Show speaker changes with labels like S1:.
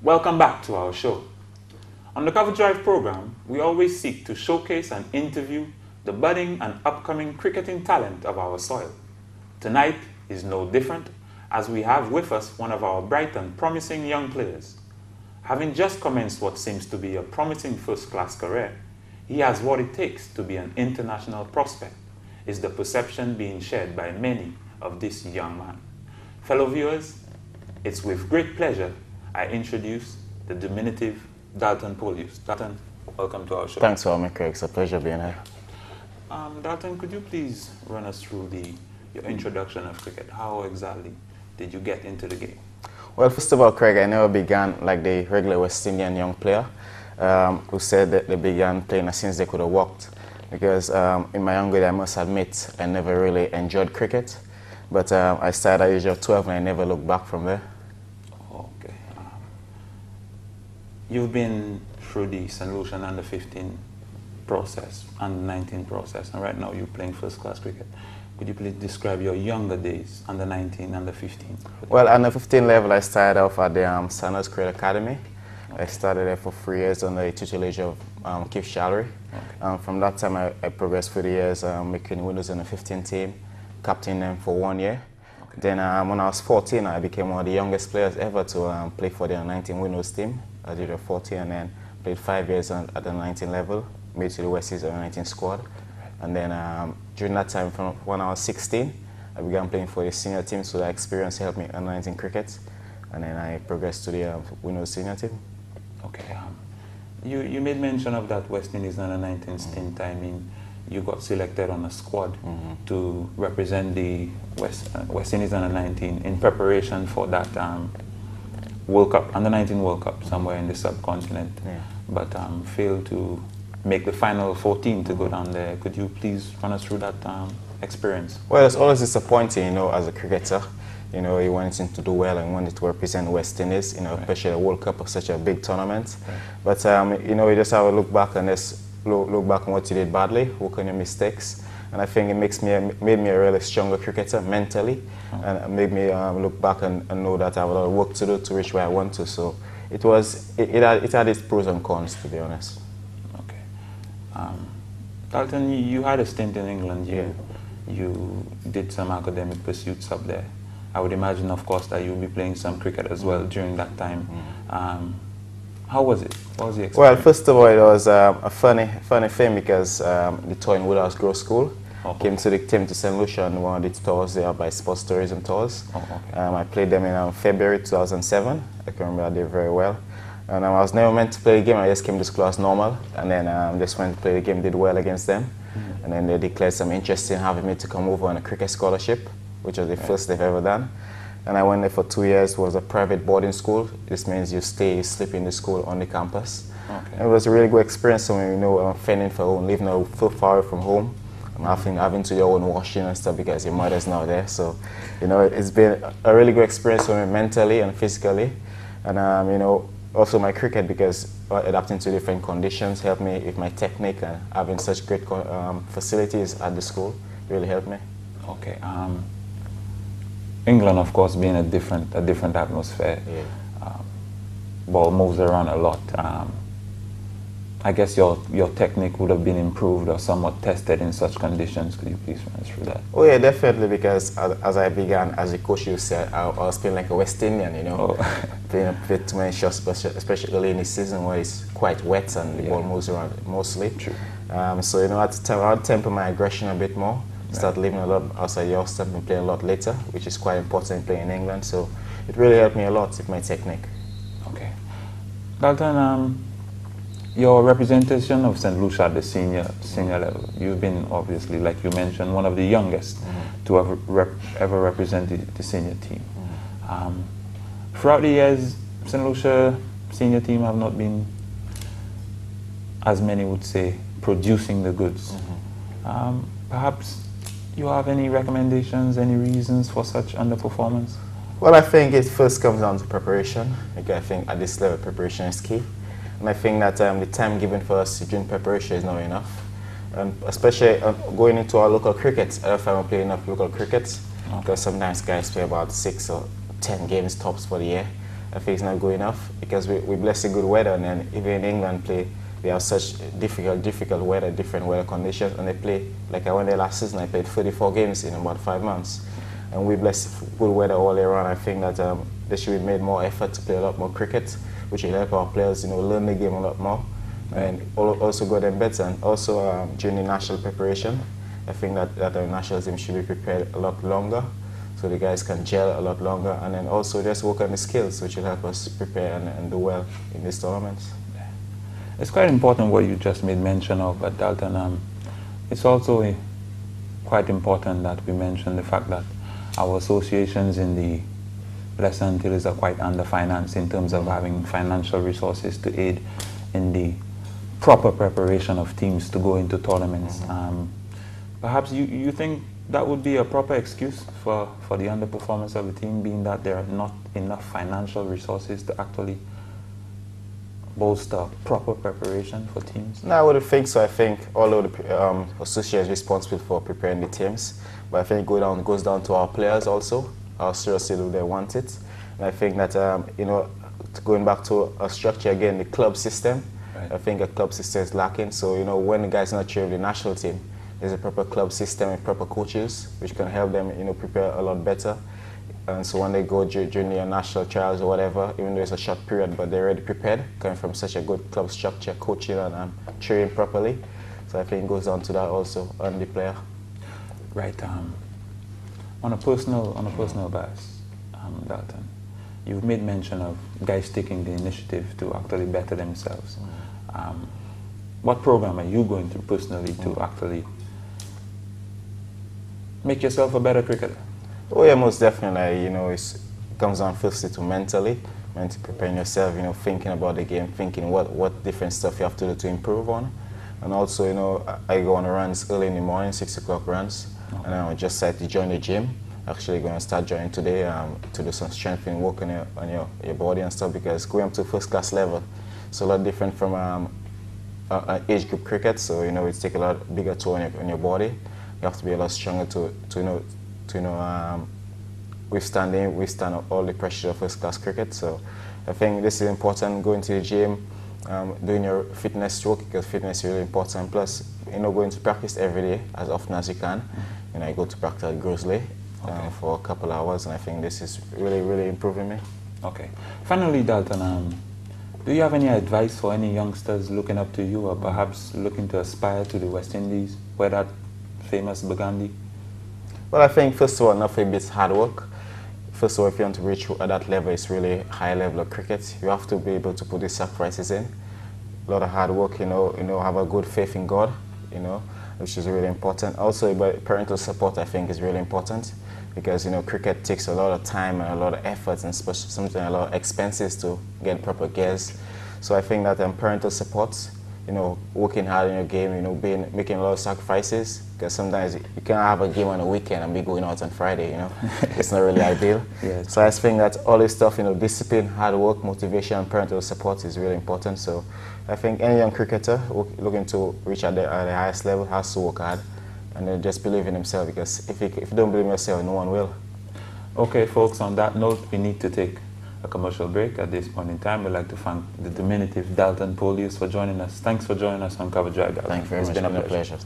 S1: Welcome back to our show. On the Cover Drive program, we always seek to showcase and interview the budding and upcoming cricketing talent of our soil. Tonight is no different, as we have with us one of our bright and promising young players. Having just commenced what seems to be a promising first-class career, he has what it takes to be an international prospect, is the perception being shared by many of this young man. Fellow viewers, it's with great pleasure I introduce the diminutive Dalton Polius. Dalton, welcome to our show.
S2: Thanks for having me, Craig. It's a pleasure being here.
S1: Dalton, could you please run us through your introduction of cricket? How exactly did you get into the game?
S2: Well, first of all, Craig, I never began like the regular West Indian young player who said that they began playing as soon as they could have walked. Because in my younger days, I must admit, I never really enjoyed cricket. But I started at the age of 12 and I never looked back from there.
S1: Okay. You've been through the St. Lucian under-15 process, under-19 process, and right now you're playing first-class cricket. Could you please describe your younger days, under-19, under-15?
S2: Well, under-15 level, I started off at the Sanders Cricket Academy. Okay. I started there for 3 years under the tutelage of Keith Shallery. Okay. From that time, I progressed through the years, making winners in the 15 team, captaining them for 1 year. Okay. Then when I was 14, I became one of the youngest players ever to play for the 19 winners team. I did a 14 and then played 5 years at the 19 level, made to the West East 19 squad. And then during that time, from when I was 16, I began playing for the senior team, so that experience helped me in 19 cricket. And then I progressed to the winners senior team.
S1: Okay. You made mention of that West Indies under-19 stint. I mean, you got selected on a squad to represent the West Indies under-19 in preparation for that World Cup, under-19 World Cup somewhere in the subcontinent, but failed to make the final 14 to go down there. Could you please run us through that experience?
S2: Well, it's always disappointing, you know, as a cricketer. You know, you wanted to do well and wanted to represent West Indies, you know, especially a World Cup of such a big tournament. But, you know, you just have to look back and just look back on what you did badly, work on your mistakes. And I think it made me a really stronger cricketer mentally, and made me look back and know that I have a lot of work to do to reach where I want to. So it had its pros and cons, to be honest.
S1: Okay. Dalton, you had a stint in England. You did some academic pursuits up there. I would imagine, of course, that you'll be playing some cricket as well during that time. How was it? What was the experience?
S2: Well, first of all, it was a funny thing because the tour in Woodhouse Grove School came to St. Lucia on one of the tours there by Sports Tourism Tours. I played them in February 2007. I can remember that day very well. And I was never meant to play the game. I just came to school as normal, and then just went to play the game, did well against them. And then they declared some interest in having me to come over on a cricket scholarship, which was the first they've ever done. And I went there for 2 years. It was a private boarding school. This means you sleep in the school on the campus. Okay. It was a really good experience for me, you know, fending for home, living so far away from home. Having to do your own washing and stuff because your mother's not there. So, you know, it's been a really good experience for me mentally and physically. And, you know, also my cricket, because adapting to different conditions helped me with my technique, and having such great facilities at the school really helped me.
S1: Okay. England, of course, being a different atmosphere. Ball moves around a lot. I guess your technique would have been improved or somewhat tested in such conditions. Could you please run us through that?
S2: Oh yeah, definitely, because as I began, as a coach you said, I was playing like a West Indian, you know, playing a bit too many shots, especially early in the season where it's quite wet and the ball moves around mostly. True. So, you know, at the time I would temper my aggression a bit more. Start living a lot outside the off and playing a lot later, which is quite important in playing in England. So it really helped me a lot with my technique.
S1: Okay. Dalton, your representation of St. Lucia at the senior level, you've been obviously, like you mentioned, one of the youngest to ever represent the senior team. Throughout the years, St. Lucia senior team have not been, as many would say, producing the goods. Perhaps you have any recommendations, any reasons for such underperformance?
S2: Well, I think it first comes down to preparation. Because I think at this level, preparation is key. And I think that the time given for us during preparation is not enough. And especially going into our local cricket, I don't find we play enough local cricket, because sometimes guys play about 6 or 10 games tops for the year. I think it's not good enough because we bless the good weather, and then even in England play, they have such difficult weather, different weather conditions, and they play, like I went there last season, I played 34 games in about 5 months. And we bless good weather all year round. I think that they should be made more effort to play a lot more cricket, which will help our players, learn the game a lot more, and also go them better. And also during the national preparation, I think that our national team should be prepared a lot longer, so the guys can gel a lot longer, and then also just work on the skills, which will help us prepare and do well in these tournaments.
S1: It's quite important what you just made mention of, but Dalton, it's also quite important that we mention the fact that our associations in the Lesser Antilles are quite underfinanced in terms of having financial resources to aid in the proper preparation of teams to go into tournaments. Perhaps you think that would be a proper excuse for the underperformance of the team, being that there are not enough financial resources to actually bolster proper preparation for teams?
S2: No, I wouldn't think so. I think although the association is responsible for preparing the teams, but I think it goes down to our players also, how seriously do they want it. And I think that, going back to a structure again, the club system, right. I think a club system is lacking. So, when the guys not training with the national team, there's a proper club system and proper coaches, which can help them, prepare a lot better. And so when they go during their national trials or whatever, even though it's a short period, but they're already prepared, coming from such a good club structure, coaching and training properly. So I think it goes down to that also on the player.
S1: Right. On a personal basis, Dalton, you've made mention of guys taking the initiative to actually better themselves. What program are you going through personally to actually make yourself a better cricketer?
S2: Oh yeah, most definitely. It comes down firstly to mentally preparing yourself, thinking about the game, thinking what different stuff you have to do to improve on. And also, I go on runs early in the morning, 6 o'clock runs, okay. And I just decided to join the gym. Actually going to start joining today to do some strengthening work on your body and stuff, because going up to first class level, it's a lot different from age group cricket, so it takes a lot bigger toll on your body. You have to be a lot stronger to withstand all the pressure of first class cricket. So I think this is important, going to the gym, doing your fitness work, because fitness is really important. Plus, going to practice every day as often as you can. I go to practice at Grosley for a couple of hours, and I think this is really, really improving me.
S1: Okay. Finally, Dalton, do you have any advice for any youngsters looking up to you, or perhaps looking to aspire to the West Indies, where that famous Burgundy?
S2: Well, I think first of all, nothing beats hard work. First of all, if you want to reach at that level, it's really high level of cricket. You have to be able to put these sacrifices in. A lot of hard work, have a good faith in God, which is really important. Also, parental support, I think, is really important, because cricket takes a lot of time and a lot of efforts, and especially sometimes a lot of expenses to get proper gears. So I think that parental support, working hard in your game, making a lot of sacrifices, because sometimes you can't have a game on a weekend and be going out on Friday, It's not really ideal.
S1: Yes.
S2: So I think that all this stuff, discipline, hard work, motivation, and parental support is really important. So I think any young cricketer looking to reach at the highest level has to work hard, and then just believe in himself, because if you don't believe in yourself, no one will.
S1: Okay, folks, on that note, we need to take a commercial break at this point in time. We'd like to thank the diminutive Dalton Polius for joining us. Thanks for joining us on Cover Drive, Dalton.
S2: Thank you very much. It's been a pleasure.